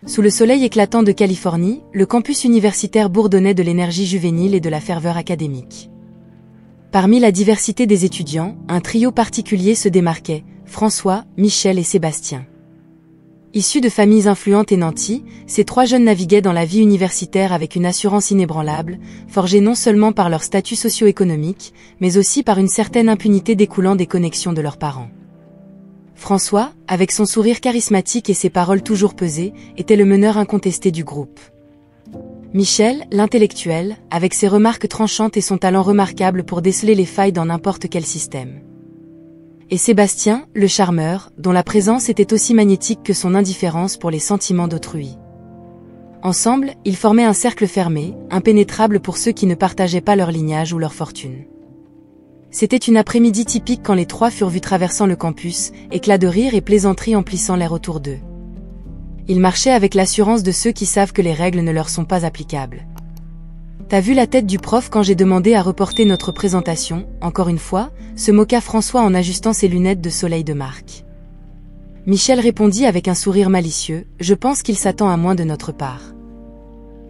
Sous le soleil éclatant de Californie, le campus universitaire bourdonnait de l'énergie juvénile et de la ferveur académique. Parmi la diversité des étudiants, un trio particulier se démarquait, François, Michel et Sébastien. Issus de familles influentes et nanties, ces trois jeunes naviguaient dans la vie universitaire avec une assurance inébranlable, forgée non seulement par leur statut socio-économique, mais aussi par une certaine impunité découlant des connexions de leurs parents. François, avec son sourire charismatique et ses paroles toujours pesées, était le meneur incontesté du groupe. Michel, l'intellectuel, avec ses remarques tranchantes et son talent remarquable pour déceler les failles dans n'importe quel système. Et Sébastien, le charmeur, dont la présence était aussi magnétique que son indifférence pour les sentiments d'autrui. Ensemble, ils formaient un cercle fermé, impénétrable pour ceux qui ne partageaient pas leur lignage ou leur fortune. C'était une après-midi typique quand les trois furent vus traversant le campus, éclats de rire et plaisanteries emplissant l'air autour d'eux. Ils marchaient avec l'assurance de ceux qui savent que les règles ne leur sont pas applicables. T'as vu la tête du prof quand j'ai demandé à reporter notre présentation, encore une fois, se moqua François en ajustant ses lunettes de soleil de marque. Michel répondit avec un sourire malicieux, je pense qu'il s'attend à moins de notre part.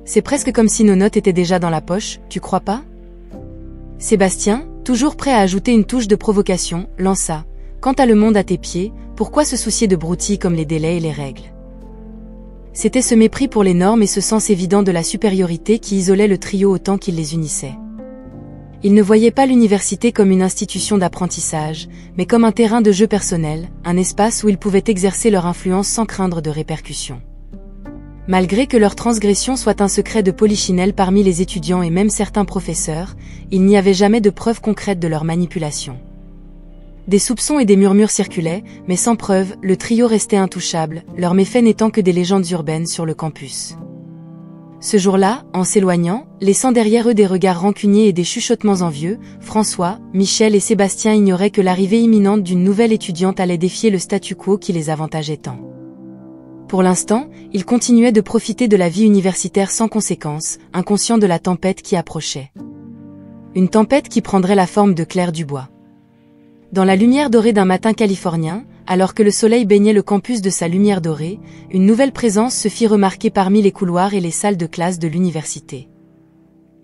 C'est presque comme si nos notes étaient déjà dans la poche, tu crois pas? Sébastien, toujours prêt à ajouter une touche de provocation, lança. Quant à le monde à tes pieds, pourquoi se soucier de broutilles comme les délais et les règles? C'était ce mépris pour les normes et ce sens évident de la supériorité qui isolait le trio autant qu'il les unissait. Ils ne voyaient pas l'université comme une institution d'apprentissage, mais comme un terrain de jeu personnel, un espace où ils pouvaient exercer leur influence sans craindre de répercussions. Malgré que leur transgression soit un secret de polichinelle parmi les étudiants et même certains professeurs, il n'y avait jamais de preuves concrètes de leur manipulation. Des soupçons et des murmures circulaient, mais sans preuve, le trio restait intouchable, leurs méfaits n'étant que des légendes urbaines sur le campus. Ce jour-là, en s'éloignant, laissant derrière eux des regards rancuniers et des chuchotements envieux, François, Michel et Sébastien ignoraient que l'arrivée imminente d'une nouvelle étudiante allait défier le statu quo qui les avantageait tant. Pour l'instant, ils continuaient de profiter de la vie universitaire sans conséquence, inconscients de la tempête qui approchait. Une tempête qui prendrait la forme de Claire Dubois. Dans la lumière dorée d'un matin californien, alors que le soleil baignait le campus de sa lumière dorée, une nouvelle présence se fit remarquer parmi les couloirs et les salles de classe de l'université.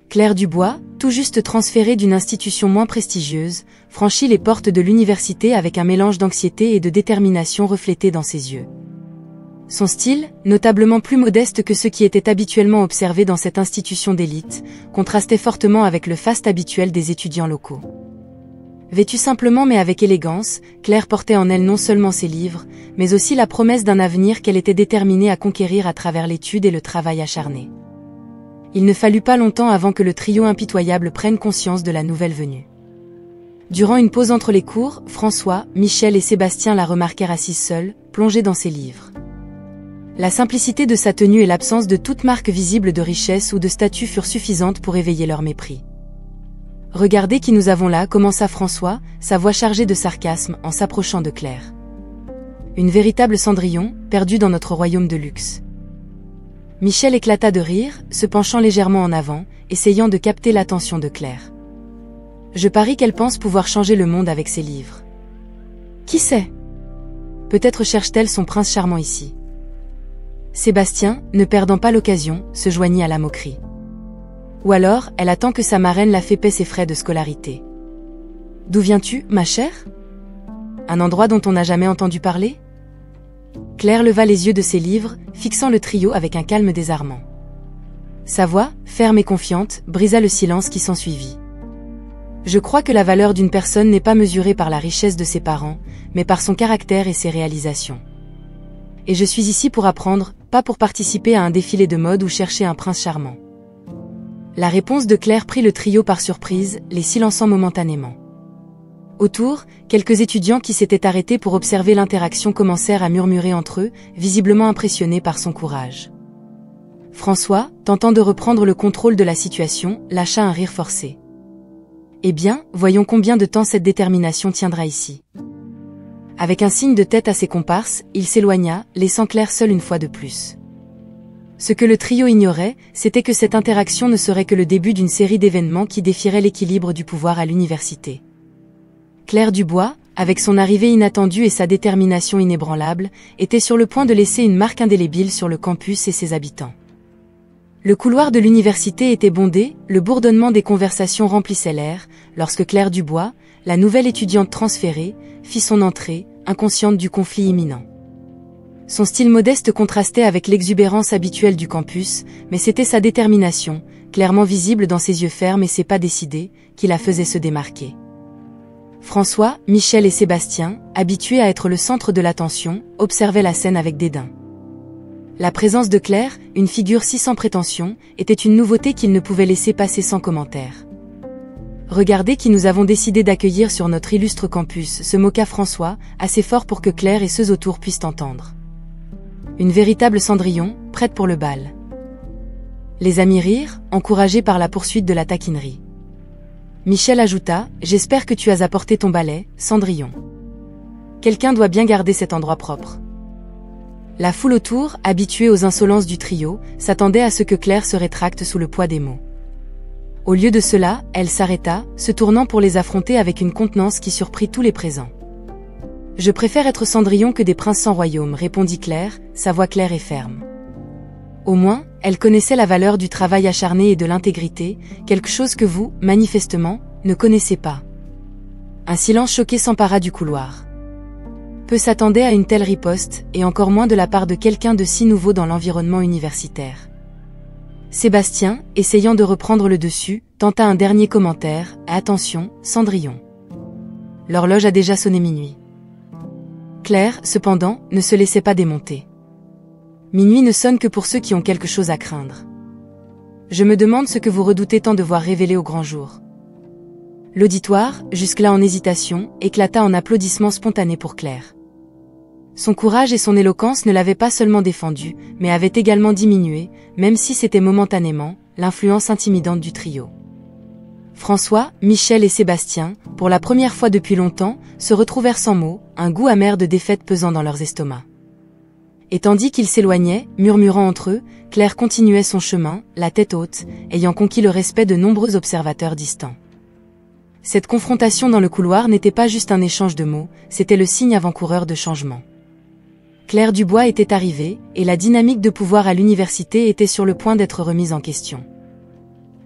Claire Dubois, tout juste transférée d'une institution moins prestigieuse, franchit les portes de l'université avec un mélange d'anxiété et de détermination reflété dans ses yeux. Son style, notablement plus modeste que ceux qui étaient habituellement observés dans cette institution d'élite, contrastait fortement avec le faste habituel des étudiants locaux. Vêtue simplement mais avec élégance, Claire portait en elle non seulement ses livres, mais aussi la promesse d'un avenir qu'elle était déterminée à conquérir à travers l'étude et le travail acharné. Il ne fallut pas longtemps avant que le trio impitoyable prenne conscience de la nouvelle venue. Durant une pause entre les cours, François, Michel et Sébastien la remarquèrent assise seule, plongée dans ses livres. La simplicité de sa tenue et l'absence de toute marque visible de richesse ou de statut furent suffisantes pour éveiller leur mépris. « Regardez qui nous avons là » commença François, sa voix chargée de sarcasme en s'approchant de Claire. Une véritable Cendrillon, perdue dans notre royaume de luxe. Michel éclata de rire, se penchant légèrement en avant, essayant de capter l'attention de Claire. Je parie qu'elle pense pouvoir changer le monde avec ses livres. Qui sait? Peut-être cherche-t-elle son prince charmant ici. Sébastien, ne perdant pas l'occasion, se joignit à la moquerie. Ou alors, elle attend que sa marraine la fait payer ses frais de scolarité. D'où viens-tu, ma chère? Un endroit dont on n'a jamais entendu parler? Claire leva les yeux de ses livres, fixant le trio avec un calme désarmant. Sa voix, ferme et confiante, brisa le silence qui s'ensuivit. Je crois que la valeur d'une personne n'est pas mesurée par la richesse de ses parents, mais par son caractère et ses réalisations. Et je suis ici pour apprendre, pas pour participer à un défilé de mode ou chercher un prince charmant. La réponse de Claire prit le trio par surprise, les silençant momentanément. Autour, quelques étudiants qui s'étaient arrêtés pour observer l'interaction commencèrent à murmurer entre eux, visiblement impressionnés par son courage. François, tentant de reprendre le contrôle de la situation, lâcha un rire forcé. Eh bien, voyons combien de temps cette détermination tiendra ici. Avec un signe de tête à ses comparses, il s'éloigna, laissant Claire seule une fois de plus. Ce que le trio ignorait, c'était que cette interaction ne serait que le début d'une série d'événements qui défieraient l'équilibre du pouvoir à l'université. Claire Dubois, avec son arrivée inattendue et sa détermination inébranlable, était sur le point de laisser une marque indélébile sur le campus et ses habitants. Le couloir de l'université était bondé, le bourdonnement des conversations remplissait l'air, lorsque Claire Dubois, la nouvelle étudiante transférée, fit son entrée, inconsciente du conflit imminent. Son style modeste contrastait avec l'exubérance habituelle du campus, mais c'était sa détermination, clairement visible dans ses yeux fermes et ses pas décidés, qui la faisait se démarquer. François, Michel et Sébastien, habitués à être le centre de l'attention, observaient la scène avec dédain. La présence de Claire, une figure si sans prétention, était une nouveauté qu'ils ne pouvaient laisser passer sans commentaire. « Regardez qui nous avons décidé d'accueillir sur notre illustre campus », se moqua François, assez fort pour que Claire et ceux autour puissent entendre. Une véritable Cendrillon, prête pour le bal. Les amis rirent, encouragés par la poursuite de la taquinerie. Michel ajouta, « J'espère que tu as apporté ton balai, Cendrillon. Quelqu'un doit bien garder cet endroit propre. » La foule autour, habituée aux insolences du trio, s'attendait à ce que Claire se rétracte sous le poids des mots. Au lieu de cela, elle s'arrêta, se tournant pour les affronter avec une contenance qui surprit tous les présents. « Je préfère être Cendrillon que des princes sans royaume, » répondit Claire, sa voix claire et ferme. Au moins, elle connaissait la valeur du travail acharné et de l'intégrité, quelque chose que vous, manifestement, ne connaissez pas. Un silence choqué s'empara du couloir. Peu s'attendaient à une telle riposte, et encore moins de la part de quelqu'un de si nouveau dans l'environnement universitaire. Sébastien, essayant de reprendre le dessus, tenta un dernier commentaire, « Attention, Cendrillon. L'horloge a déjà sonné minuit. » Claire, cependant, ne se laissait pas démonter. Minuit ne sonne que pour ceux qui ont quelque chose à craindre. Je me demande ce que vous redoutez tant de voir révéler au grand jour. L'auditoire, jusque-là en hésitation, éclata en applaudissements spontanés pour Claire. Son courage et son éloquence ne l'avaient pas seulement défendue, mais avaient également diminué, même si c'était momentanément, l'influence intimidante du trio. François, Michel et Sébastien, pour la première fois depuis longtemps, se retrouvèrent sans mots, un goût amer de défaite pesant dans leurs estomacs. Et tandis qu'ils s'éloignaient, murmurant entre eux, Claire continuait son chemin, la tête haute, ayant conquis le respect de nombreux observateurs distants. Cette confrontation dans le couloir n'était pas juste un échange de mots, c'était le signe avant-coureur de changement. Claire Dubois était arrivée, et la dynamique de pouvoir à l'université était sur le point d'être remise en question.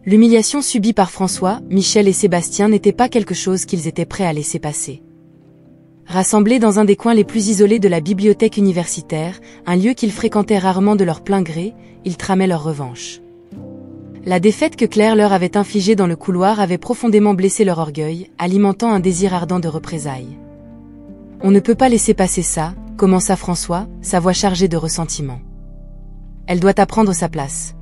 L'humiliation subie par François, Michel et Sébastien n'était pas quelque chose qu'ils étaient prêts à laisser passer. Rassemblés dans un des coins les plus isolés de la bibliothèque universitaire, un lieu qu'ils fréquentaient rarement de leur plein gré, ils tramaient leur revanche. La défaite que Claire leur avait infligée dans le couloir avait profondément blessé leur orgueil, alimentant un désir ardent de représailles. « On ne peut pas laisser passer ça », commença François, sa voix chargée de ressentiment. « Elle doit apprendre sa place. »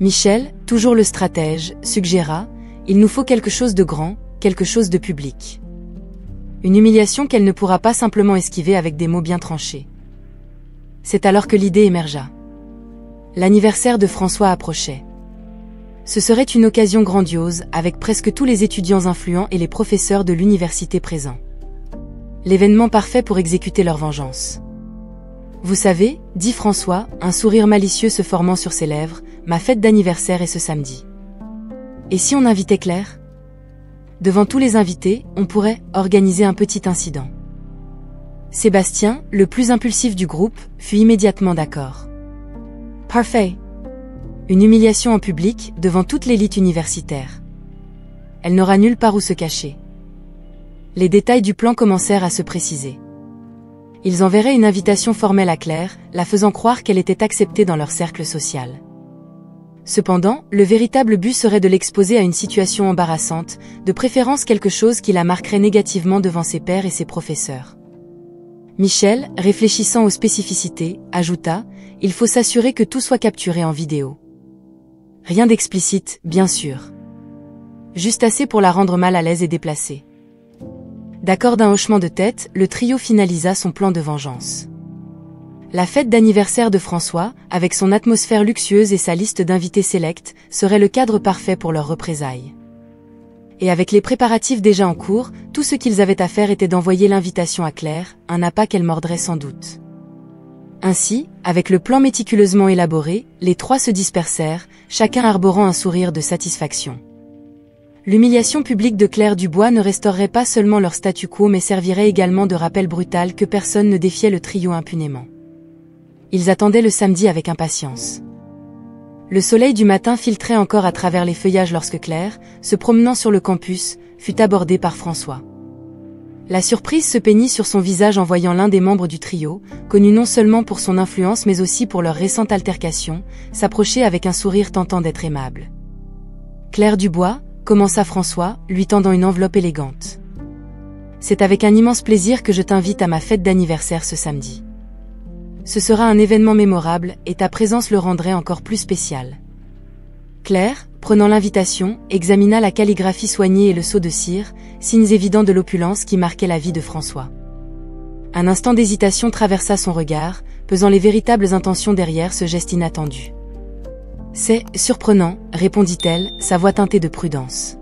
Michel, toujours le stratège, suggéra, « Il nous faut quelque chose de grand, quelque chose de public. » Une humiliation qu'elle ne pourra pas simplement esquiver avec des mots bien tranchés. C'est alors que l'idée émergea. L'anniversaire de François approchait. Ce serait une occasion grandiose, avec presque tous les étudiants influents et les professeurs de l'université présents. L'événement parfait pour exécuter leur vengeance. Vous savez, dit François, un sourire malicieux se formant sur ses lèvres, ma fête d'anniversaire est ce samedi. Et si on invitait Claire ? Devant tous les invités, on pourrait organiser un petit incident. Sébastien, le plus impulsif du groupe, fut immédiatement d'accord. Parfait. Une humiliation en public, devant toute l'élite universitaire. Elle n'aura nulle part où se cacher. Les détails du plan commencèrent à se préciser. Ils enverraient une invitation formelle à Claire, la faisant croire qu'elle était acceptée dans leur cercle social. Cependant, le véritable but serait de l'exposer à une situation embarrassante, de préférence quelque chose qui la marquerait négativement devant ses pairs et ses professeurs. Michel, réfléchissant aux spécificités, ajouta, « Il faut s'assurer que tout soit capturé en vidéo. Rien d'explicite, bien sûr. Juste assez pour la rendre mal à l'aise et déplacée. » D'accord d'un hochement de tête, le trio finalisa son plan de vengeance. La fête d'anniversaire de François, avec son atmosphère luxueuse et sa liste d'invités sélects, serait le cadre parfait pour leurs représailles. Et avec les préparatifs déjà en cours, tout ce qu'ils avaient à faire était d'envoyer l'invitation à Claire, un appât qu'elle mordrait sans doute. Ainsi, avec le plan méticuleusement élaboré, les trois se dispersèrent, chacun arborant un sourire de satisfaction. L'humiliation publique de Claire Dubois ne restaurerait pas seulement leur statu quo mais servirait également de rappel brutal que personne ne défiait le trio impunément. Ils attendaient le samedi avec impatience. Le soleil du matin filtrait encore à travers les feuillages lorsque Claire, se promenant sur le campus, fut abordée par François. La surprise se peignit sur son visage en voyant l'un des membres du trio, connu non seulement pour son influence mais aussi pour leur récente altercation, s'approcher avec un sourire tentant d'être aimable. « Claire Dubois », commença François, lui tendant une enveloppe élégante. « C'est avec un immense plaisir que je t'invite à ma fête d'anniversaire ce samedi. Ce sera un événement mémorable et ta présence le rendrait encore plus spécial. » Claire, prenant l'invitation, examina la calligraphie soignée et le seau de cire, signes évidents de l'opulence qui marquait la vie de François. Un instant d'hésitation traversa son regard, pesant les véritables intentions derrière ce geste inattendu. « C'est surprenant, répondit-elle, sa voix teintée de prudence.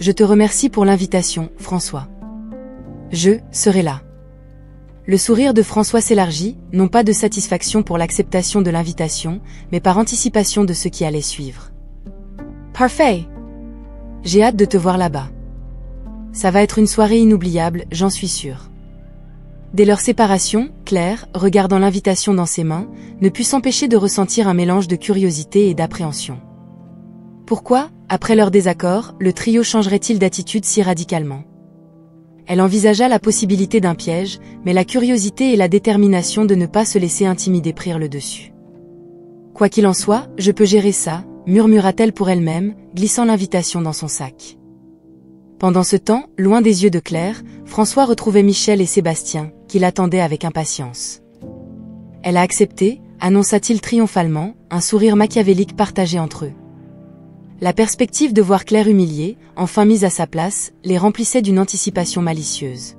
Je te remercie pour l'invitation, François. Je serai là. Le sourire de François s'élargit, non pas de satisfaction pour l'acceptation de l'invitation, mais par anticipation de ce qui allait suivre. Parfait! J'ai hâte de te voir là-bas. Ça va être une soirée inoubliable, j'en suis sûre. Dès leur séparation, Claire, regardant l'invitation dans ses mains, ne put s'empêcher de ressentir un mélange de curiosité et d'appréhension. Pourquoi, après leur désaccord, le trio changerait-il d'attitude si radicalement? Elle envisagea la possibilité d'un piège, mais la curiosité et la détermination de ne pas se laisser intimider prirent le dessus. Quoi qu'il en soit, je peux gérer ça, murmura-t-elle pour elle-même, glissant l'invitation dans son sac. Pendant ce temps, loin des yeux de Claire, François retrouvait Michel et Sébastien, qui l'attendaient avec impatience. Elle a accepté, annonça-t-il triomphalement, un sourire machiavélique partagé entre eux. La perspective de voir Claire humiliée, enfin mise à sa place, les remplissait d'une anticipation malicieuse.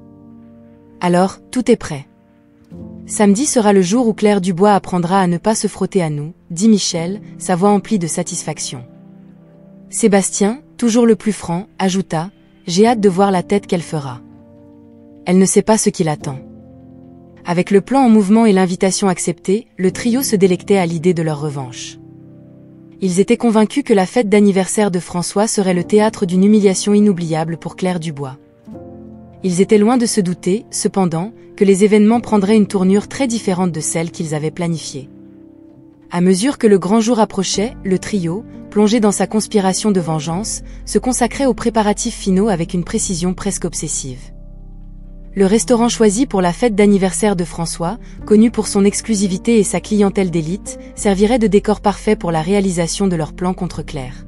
Alors, tout est prêt. Samedi sera le jour où Claire Dubois apprendra à ne pas se frotter à nous, dit Michel, sa voix emplie de satisfaction. Sébastien, toujours le plus franc, ajouta, j'ai hâte de voir la tête qu'elle fera. Elle ne sait pas ce qui l'attend. Avec le plan en mouvement et l'invitation acceptée, le trio se délectait à l'idée de leur revanche. Ils étaient convaincus que la fête d'anniversaire de François serait le théâtre d'une humiliation inoubliable pour Claire Dubois. Ils étaient loin de se douter, cependant, que les événements prendraient une tournure très différente de celle qu'ils avaient planifiée. À mesure que le grand jour approchait, le trio, plongé dans sa conspiration de vengeance, se consacrait aux préparatifs finaux avec une précision presque obsessive. Le restaurant choisi pour la fête d'anniversaire de François, connu pour son exclusivité et sa clientèle d'élite, servirait de décor parfait pour la réalisation de leur plan contre Claire.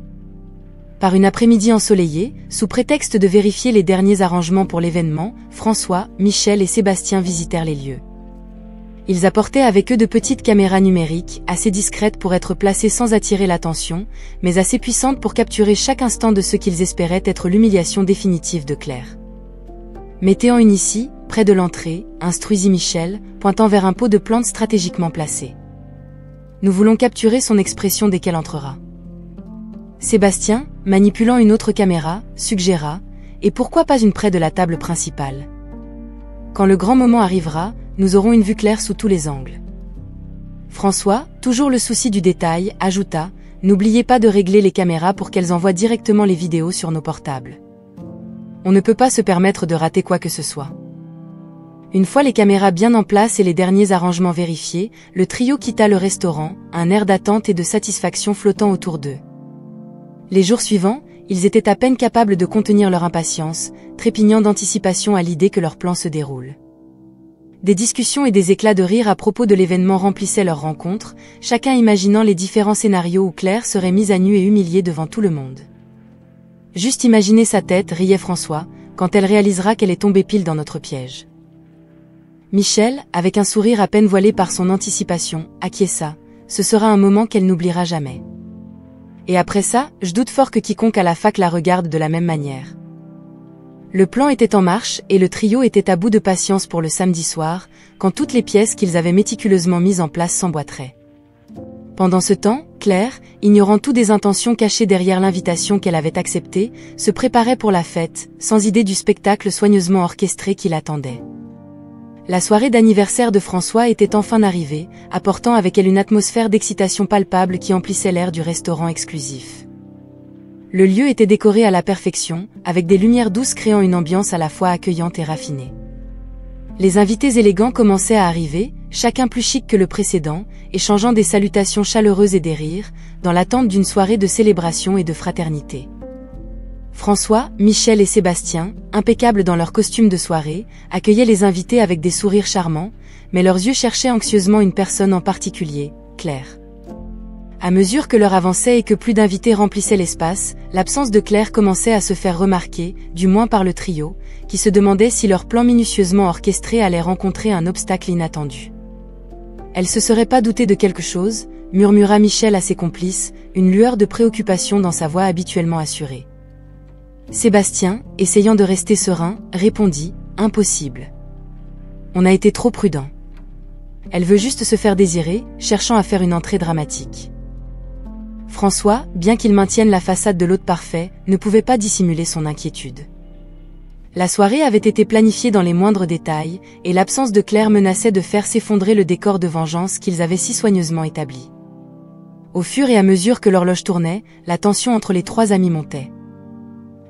Par une après-midi ensoleillée, sous prétexte de vérifier les derniers arrangements pour l'événement, François, Michel et Sébastien visitèrent les lieux. Ils apportaient avec eux de petites caméras numériques, assez discrètes pour être placées sans attirer l'attention, mais assez puissantes pour capturer chaque instant de ce qu'ils espéraient être l'humiliation définitive de Claire. Mettez-en une ici, près de l'entrée, instruisit Michel, pointant vers un pot de plantes stratégiquement placé. Nous voulons capturer son expression dès qu'elle entrera. Sébastien, manipulant une autre caméra, suggéra, et pourquoi pas une près de la table principale? Quand le grand moment arrivera, nous aurons une vue claire sous tous les angles. François, toujours le souci du détail, ajouta, n'oubliez pas de régler les caméras pour qu'elles envoient directement les vidéos sur nos portables. On ne peut pas se permettre de rater quoi que ce soit. Une fois les caméras bien en place et les derniers arrangements vérifiés, le trio quitta le restaurant, un air d'attente et de satisfaction flottant autour d'eux. Les jours suivants, ils étaient à peine capables de contenir leur impatience, trépignant d'anticipation à l'idée que leur plan se déroule. Des discussions et des éclats de rire à propos de l'événement remplissaient leur rencontre, chacun imaginant les différents scénarios où Claire serait mise à nu et humiliée devant tout le monde. Juste imaginer sa tête, riait François, quand elle réalisera qu'elle est tombée pile dans notre piège. Michel, avec un sourire à peine voilé par son anticipation, acquiesça, ce sera un moment qu'elle n'oubliera jamais. Et après ça, je doute fort que quiconque à la fac la regarde de la même manière. Le plan était en marche et le trio était à bout de patience pour le samedi soir, quand toutes les pièces qu'ils avaient méticuleusement mises en place s'emboîteraient. Pendant ce temps, Claire, ignorant tout des intentions cachées derrière l'invitation qu'elle avait acceptée, se préparait pour la fête, sans idée du spectacle soigneusement orchestré qui l'attendait. La soirée d'anniversaire de François était enfin arrivée, apportant avec elle une atmosphère d'excitation palpable qui emplissait l'air du restaurant exclusif. Le lieu était décoré à la perfection, avec des lumières douces créant une ambiance à la fois accueillante et raffinée. Les invités élégants commençaient à arriver, chacun plus chic que le précédent, échangeant des salutations chaleureuses et des rires, dans l'attente d'une soirée de célébration et de fraternité. François, Michel et Sébastien, impeccables dans leurs costumes de soirée, accueillaient les invités avec des sourires charmants, mais leurs yeux cherchaient anxieusement une personne en particulier, Claire. À mesure que l'heure avançait et que plus d'invités remplissaient l'espace, l'absence de Claire commençait à se faire remarquer, du moins par le trio, qui se demandait si leur plan minutieusement orchestré allait rencontrer un obstacle inattendu. Elle se serait pas doutée de quelque chose, murmura Michel à ses complices, une lueur de préoccupation dans sa voix habituellement assurée. Sébastien, essayant de rester serein, répondit, « Impossible. On a été trop prudent. Elle veut juste se faire désirer, cherchant à faire une entrée dramatique. » François, bien qu'il maintienne la façade de l'hôte parfait, ne pouvait pas dissimuler son inquiétude. La soirée avait été planifiée dans les moindres détails, et l'absence de Claire menaçait de faire s'effondrer le décor de vengeance qu'ils avaient si soigneusement établi. Au fur et à mesure que l'horloge tournait, la tension entre les trois amis montait.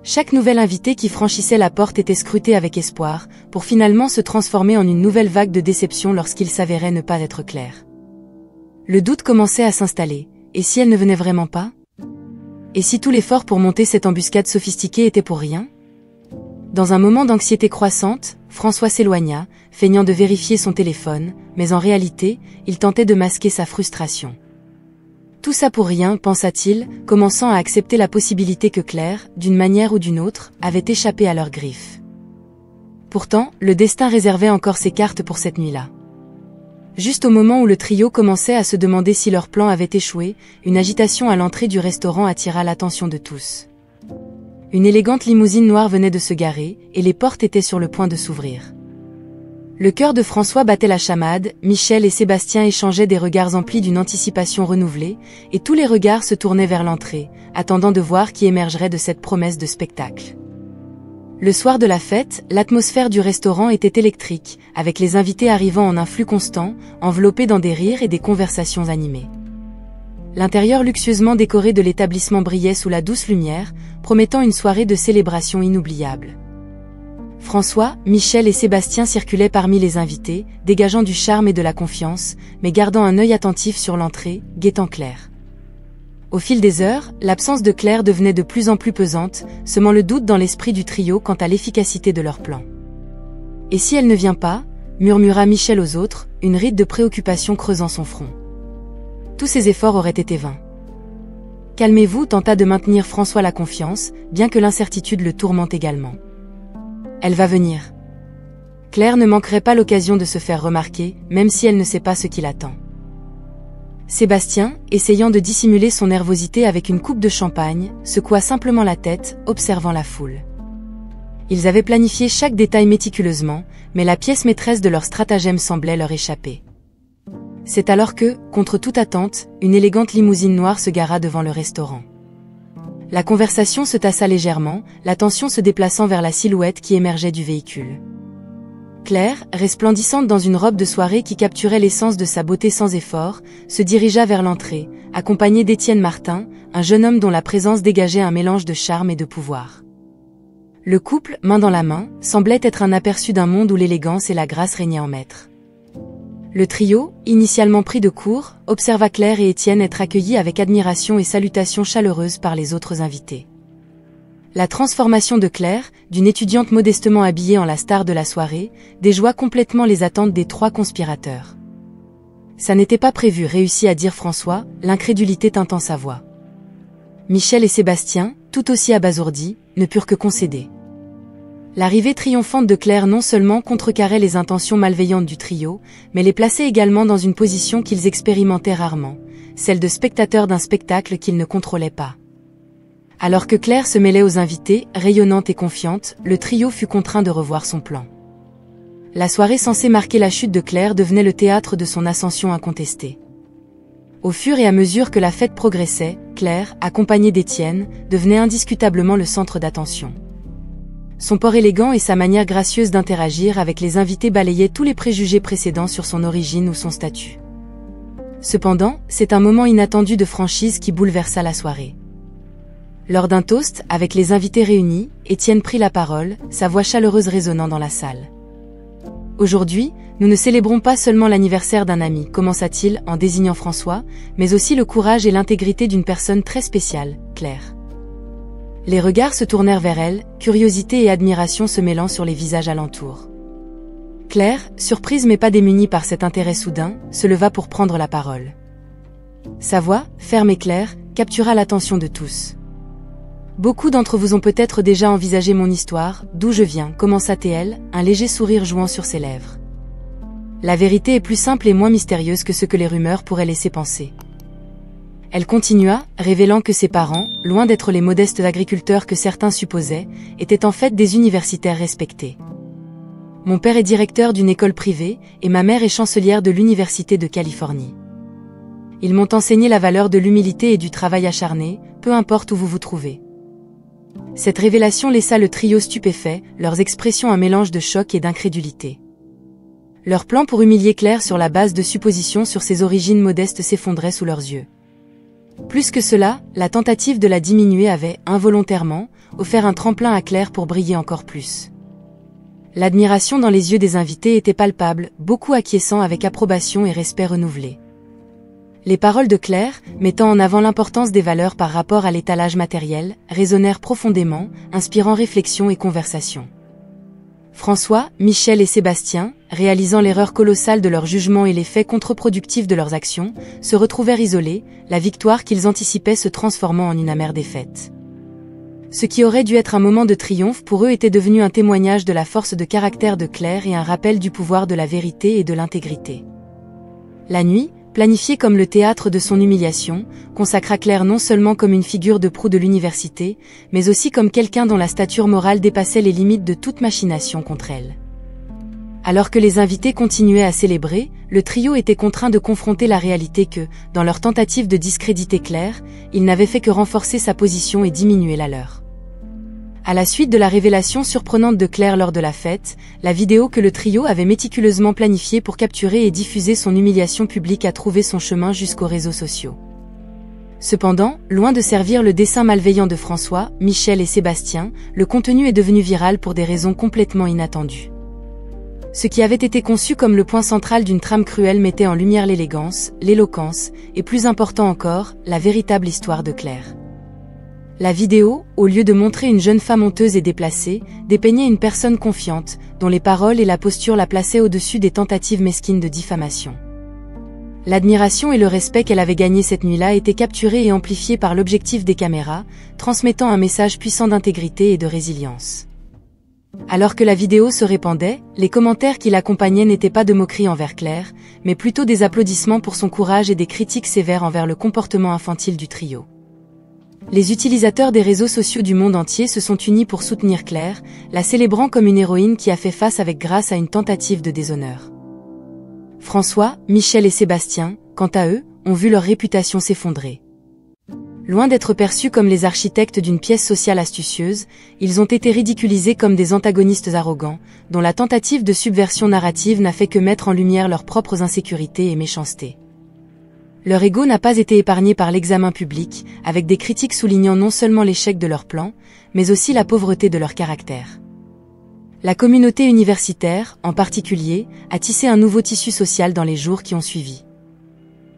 Chaque nouvel invité qui franchissait la porte était scruté avec espoir, pour finalement se transformer en une nouvelle vague de déception lorsqu'il s'avérait ne pas être Claire. Le doute commençait à s'installer, et si elle ne venait vraiment pas? Et si tout l'effort pour monter cette embuscade sophistiquée était pour rien? Dans un moment d'anxiété croissante, François s'éloigna, feignant de vérifier son téléphone, mais en réalité, il tentait de masquer sa frustration. Tout ça pour rien, pensa-t-il, commençant à accepter la possibilité que Claire, d'une manière ou d'une autre, avait échappé à leurs griffes. Pourtant, le destin réservait encore ses cartes pour cette nuit-là. Juste au moment où le trio commençait à se demander si leur plan avait échoué, une agitation à l'entrée du restaurant attira l'attention de tous. Une élégante limousine noire venait de se garer, et les portes étaient sur le point de s'ouvrir. Le cœur de François battait la chamade, Michel et Sébastien échangeaient des regards emplis d'une anticipation renouvelée, et tous les regards se tournaient vers l'entrée, attendant de voir qui émergerait de cette promesse de spectacle. Le soir de la fête, l'atmosphère du restaurant était électrique, avec les invités arrivant en un flux constant, enveloppés dans des rires et des conversations animées. L'intérieur luxueusement décoré de l'établissement brillait sous la douce lumière, promettant une soirée de célébration inoubliable. François, Michel et Sébastien circulaient parmi les invités, dégageant du charme et de la confiance, mais gardant un œil attentif sur l'entrée, guettant Claire. Au fil des heures, l'absence de Claire devenait de plus en plus pesante, semant le doute dans l'esprit du trio quant à l'efficacité de leur plan. « Et si elle ne vient pas ?» murmura Michel aux autres, une ride de préoccupation creusant son front. Tous ses efforts auraient été vains. « Calmez-vous » tenta de maintenir François la confiance, bien que l'incertitude le tourmente également. « Elle va venir. » Claire ne manquerait pas l'occasion de se faire remarquer, même si elle ne sait pas ce qui l'attend. Sébastien, essayant de dissimuler son nervosité avec une coupe de champagne, secoua simplement la tête, observant la foule. Ils avaient planifié chaque détail méticuleusement, mais la pièce maîtresse de leur stratagème semblait leur échapper. C'est alors que, contre toute attente, une élégante limousine noire se gara devant le restaurant. La conversation se tassa légèrement, l'attention se déplaçant vers la silhouette qui émergeait du véhicule. Claire, resplendissante dans une robe de soirée qui capturait l'essence de sa beauté sans effort, se dirigea vers l'entrée, accompagnée d'Étienne Martin, un jeune homme dont la présence dégageait un mélange de charme et de pouvoir. Le couple, main dans la main, semblait être un aperçu d'un monde où l'élégance et la grâce régnaient en maître. Le trio, initialement pris de court, observa Claire et Étienne être accueillis avec admiration et salutations chaleureuses par les autres invités. La transformation de Claire, d'une étudiante modestement habillée en la star de la soirée, déjoua complètement les attentes des trois conspirateurs. Ça n'était pas prévu, réussit à dire François, l'incrédulité tintant sa voix. Michel et Sébastien, tout aussi abasourdis, ne purent que concéder. L'arrivée triomphante de Claire non seulement contrecarrait les intentions malveillantes du trio, mais les plaçait également dans une position qu'ils expérimentaient rarement, celle de spectateurs d'un spectacle qu'ils ne contrôlaient pas. Alors que Claire se mêlait aux invités, rayonnante et confiante, le trio fut contraint de revoir son plan. La soirée censée marquer la chute de Claire devenait le théâtre de son ascension incontestée. Au fur et à mesure que la fête progressait, Claire, accompagnée d'Étienne, devenait indiscutablement le centre d'attention. Son port élégant et sa manière gracieuse d'interagir avec les invités balayaient tous les préjugés précédents sur son origine ou son statut. Cependant, c'est un moment inattendu de franchise qui bouleversa la soirée. Lors d'un toast, avec les invités réunis, Étienne prit la parole, sa voix chaleureuse résonnant dans la salle. Aujourd'hui, nous ne célébrons pas seulement l'anniversaire d'un ami, commença-t-il en désignant François, mais aussi le courage et l'intégrité d'une personne très spéciale, Claire. Les regards se tournèrent vers elle, curiosité et admiration se mêlant sur les visages alentours. Claire, surprise mais pas démunie par cet intérêt soudain, se leva pour prendre la parole. Sa voix, ferme et claire, captura l'attention de tous. Beaucoup d'entre vous ont peut-être déjà envisagé mon histoire, d'où je viens, commença-t-elle, un léger sourire jouant sur ses lèvres. La vérité est plus simple et moins mystérieuse que ce que les rumeurs pourraient laisser penser. Elle continua, révélant que ses parents, loin d'être les modestes agriculteurs que certains supposaient, étaient en fait des universitaires respectés. Mon père est directeur d'une école privée, et ma mère est chancelière de l'Université de Californie. Ils m'ont enseigné la valeur de l'humilité et du travail acharné, peu importe où vous vous trouvez. Cette révélation laissa le trio stupéfait, leurs expressions un mélange de choc et d'incrédulité. Leur plan pour humilier Claire sur la base de suppositions sur ses origines modestes s'effondrait sous leurs yeux. Plus que cela, la tentative de la diminuer avait, involontairement, offert un tremplin à Claire pour briller encore plus. L'admiration dans les yeux des invités était palpable, beaucoup acquiesçant avec approbation et respect renouvelé. Les paroles de Claire, mettant en avant l'importance des valeurs par rapport à l'étalage matériel, résonnèrent profondément, inspirant réflexion et conversation. François, Michel et Sébastien, réalisant l'erreur colossale de leur jugement et l'effet contre-productif de leurs actions, se retrouvèrent isolés, la victoire qu'ils anticipaient se transformant en une amère défaite. Ce qui aurait dû être un moment de triomphe pour eux était devenu un témoignage de la force de caractère de Claire et un rappel du pouvoir de la vérité et de l'intégrité. La nuit, planifiée comme le théâtre de son humiliation, consacra Claire non seulement comme une figure de proue de l'université, mais aussi comme quelqu'un dont la stature morale dépassait les limites de toute machination contre elle. Alors que les invités continuaient à célébrer, le trio était contraint de confronter la réalité que, dans leur tentative de discréditer Claire, ils n'avaient fait que renforcer sa position et diminuer la leur. À la suite de la révélation surprenante de Claire lors de la fête, la vidéo que le trio avait méticuleusement planifiée pour capturer et diffuser son humiliation publique a trouvé son chemin jusqu'aux réseaux sociaux. Cependant, loin de servir le dessein malveillant de François, Michel et Sébastien, le contenu est devenu viral pour des raisons complètement inattendues. Ce qui avait été conçu comme le point central d'une trame cruelle mettait en lumière l'élégance, l'éloquence, et plus important encore, la véritable histoire de Claire. La vidéo, au lieu de montrer une jeune femme honteuse et déplacée, dépeignait une personne confiante, dont les paroles et la posture la plaçaient au-dessus des tentatives mesquines de diffamation. L'admiration et le respect qu'elle avait gagné cette nuit-là étaient capturés et amplifiés par l'objectif des caméras, transmettant un message puissant d'intégrité et de résilience. Alors que la vidéo se répandait, les commentaires qui l'accompagnaient n'étaient pas de moqueries envers Claire, mais plutôt des applaudissements pour son courage et des critiques sévères envers le comportement infantile du trio. Les utilisateurs des réseaux sociaux du monde entier se sont unis pour soutenir Claire, la célébrant comme une héroïne qui a fait face avec grâce à une tentative de déshonneur. François, Michel et Sébastien, quant à eux, ont vu leur réputation s'effondrer. Loin d'être perçus comme les architectes d'une pièce sociale astucieuse, ils ont été ridiculisés comme des antagonistes arrogants, dont la tentative de subversion narrative n'a fait que mettre en lumière leurs propres insécurités et méchancetés. Leur ego n'a pas été épargné par l'examen public, avec des critiques soulignant non seulement l'échec de leur plan, mais aussi la pauvreté de leur caractère. La communauté universitaire, en particulier, a tissé un nouveau tissu social dans les jours qui ont suivi.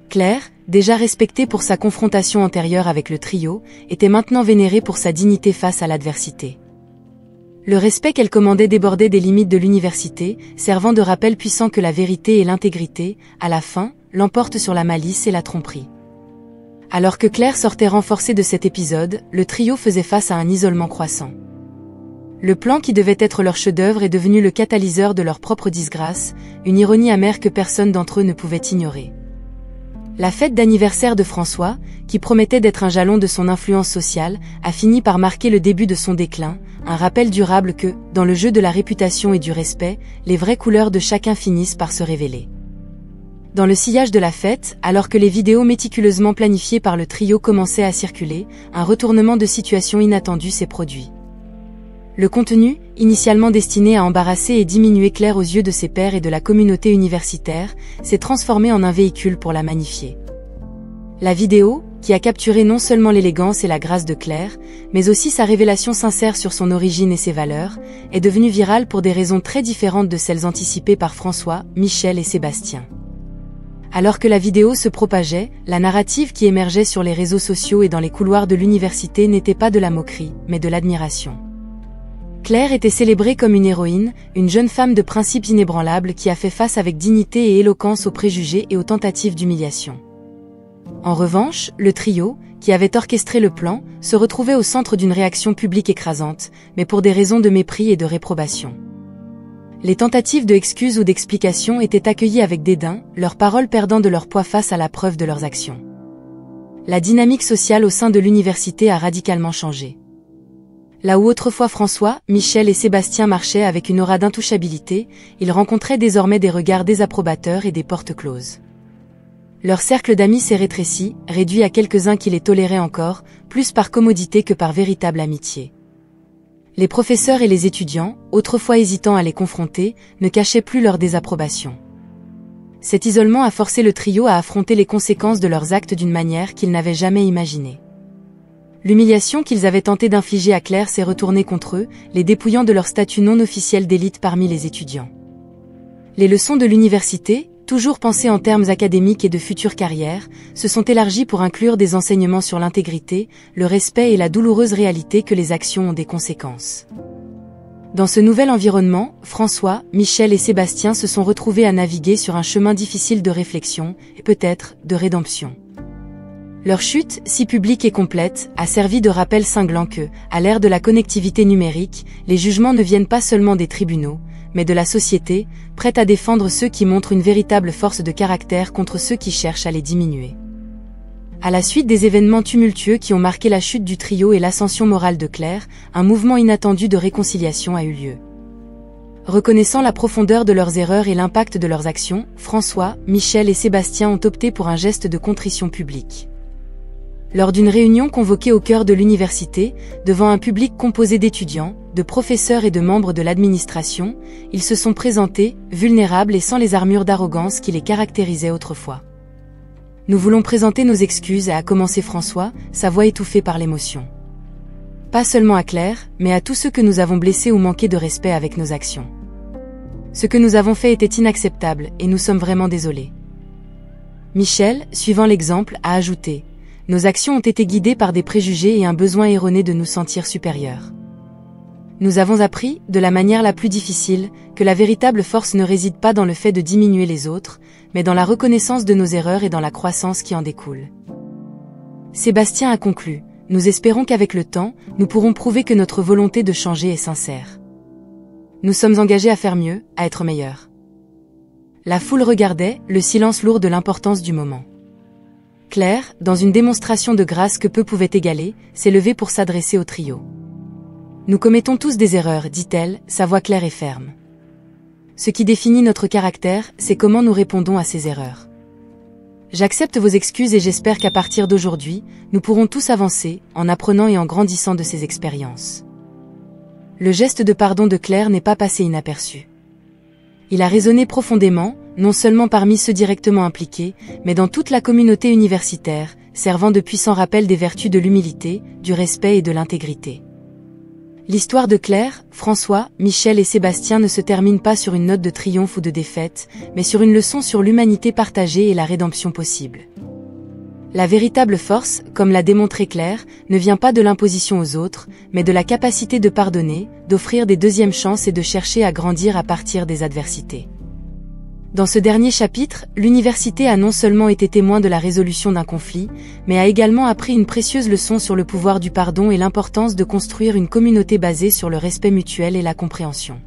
Claire, déjà respectée pour sa confrontation antérieure avec le trio, était maintenant vénérée pour sa dignité face à l'adversité. Le respect qu'elle commandait débordait des limites de l'université, servant de rappel puissant que la vérité et l'intégrité, à la fin, l'emportent sur la malice et la tromperie. Alors que Claire sortait renforcée de cet épisode, le trio faisait face à un isolement croissant. Le plan qui devait être leur chef-d'œuvre est devenu le catalyseur de leur propre disgrâce, une ironie amère que personne d'entre eux ne pouvait ignorer. La fête d'anniversaire de François, qui promettait d'être un jalon de son influence sociale, a fini par marquer le début de son déclin, un rappel durable que, dans le jeu de la réputation et du respect, les vraies couleurs de chacun finissent par se révéler. Dans le sillage de la fête, alors que les vidéos méticuleusement planifiées par le trio commençaient à circuler, un retournement de situation inattendu s'est produit. Le contenu, initialement destiné à embarrasser et diminuer Claire aux yeux de ses pairs et de la communauté universitaire, s'est transformé en un véhicule pour la magnifier. La vidéo, qui a capturé non seulement l'élégance et la grâce de Claire, mais aussi sa révélation sincère sur son origine et ses valeurs, est devenue virale pour des raisons très différentes de celles anticipées par François, Michel et Sébastien. Alors que la vidéo se propageait, la narrative qui émergeait sur les réseaux sociaux et dans les couloirs de l'université n'était pas de la moquerie, mais de l'admiration. Claire était célébrée comme une héroïne, une jeune femme de principes inébranlables qui a fait face avec dignité et éloquence aux préjugés et aux tentatives d'humiliation. En revanche, le trio, qui avait orchestré le plan, se retrouvait au centre d'une réaction publique écrasante, mais pour des raisons de mépris et de réprobation. Les tentatives de excuses ou d'explications étaient accueillies avec dédain, leurs paroles perdant de leur poids face à la preuve de leurs actions. La dynamique sociale au sein de l'université a radicalement changé. Là où autrefois François, Michel et Sébastien marchaient avec une aura d'intouchabilité, ils rencontraient désormais des regards désapprobateurs et des portes closes. Leur cercle d'amis s'est rétréci, réduit à quelques-uns qui les toléraient encore, plus par commodité que par véritable amitié. Les professeurs et les étudiants, autrefois hésitants à les confronter, ne cachaient plus leur désapprobation. Cet isolement a forcé le trio à affronter les conséquences de leurs actes d'une manière qu'ils n'avaient jamais imaginée. L'humiliation qu'ils avaient tenté d'infliger à Claire s'est retournée contre eux, les dépouillant de leur statut non officiel d'élite parmi les étudiants. Les leçons de l'université, toujours pensées en termes académiques et de future carrière, se sont élargies pour inclure des enseignements sur l'intégrité, le respect et la douloureuse réalité que les actions ont des conséquences. Dans ce nouvel environnement, François, Michel et Sébastien se sont retrouvés à naviguer sur un chemin difficile de réflexion, et peut-être de rédemption. Leur chute, si publique et complète, a servi de rappel cinglant que, à l'ère de la connectivité numérique, les jugements ne viennent pas seulement des tribunaux, mais de la société, prête à défendre ceux qui montrent une véritable force de caractère contre ceux qui cherchent à les diminuer. À la suite des événements tumultueux qui ont marqué la chute du trio et l'ascension morale de Claire, un mouvement inattendu de réconciliation a eu lieu. Reconnaissant la profondeur de leurs erreurs et l'impact de leurs actions, François, Michel et Sébastien ont opté pour un geste de contrition publique. Lors d'une réunion convoquée au cœur de l'université, devant un public composé d'étudiants, de professeurs et de membres de l'administration, ils se sont présentés, vulnérables et sans les armures d'arrogance qui les caractérisaient autrefois. Nous voulons présenter nos excuses, a commencé François, sa voix étouffée par l'émotion. Pas seulement à Claire, mais à tous ceux que nous avons blessés ou manqué de respect avec nos actions. Ce que nous avons fait était inacceptable, et nous sommes vraiment désolés. Michel, suivant l'exemple, a ajouté: nos actions ont été guidées par des préjugés et un besoin erroné de nous sentir supérieurs. Nous avons appris, de la manière la plus difficile, que la véritable force ne réside pas dans le fait de diminuer les autres, mais dans la reconnaissance de nos erreurs et dans la croissance qui en découle. Sébastien a conclu: nous espérons qu'avec le temps, nous pourrons prouver que notre volonté de changer est sincère. Nous sommes engagés à faire mieux, à être meilleurs. La foule regardait, le silence lourd de l'importance du moment. Claire, dans une démonstration de grâce que peu pouvaient égaler, s'est levée pour s'adresser au trio. Nous commettons tous des erreurs, dit-elle, sa voix claire et ferme. Ce qui définit notre caractère, c'est comment nous répondons à ces erreurs. J'accepte vos excuses et j'espère qu'à partir d'aujourd'hui, nous pourrons tous avancer, en apprenant et en grandissant de ces expériences. Le geste de pardon de Claire n'est pas passé inaperçu. Il a résonné profondément, non seulement parmi ceux directement impliqués, mais dans toute la communauté universitaire, servant de puissant rappel des vertus de l'humilité, du respect et de l'intégrité. L'histoire de Claire, François, Michel et Sébastien ne se termine pas sur une note de triomphe ou de défaite, mais sur une leçon sur l'humanité partagée et la rédemption possible. La véritable force, comme l'a démontré Claire, ne vient pas de l'imposition aux autres, mais de la capacité de pardonner, d'offrir des deuxièmes chances et de chercher à grandir à partir des adversités. Dans ce dernier chapitre, l'université a non seulement été témoin de la résolution d'un conflit, mais a également appris une précieuse leçon sur le pouvoir du pardon et l'importance de construire une communauté basée sur le respect mutuel et la compréhension.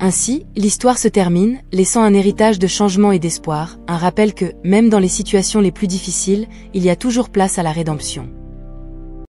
Ainsi, l'histoire se termine, laissant un héritage de changement et d'espoir, un rappel que, même dans les situations les plus difficiles, il y a toujours place à la rédemption.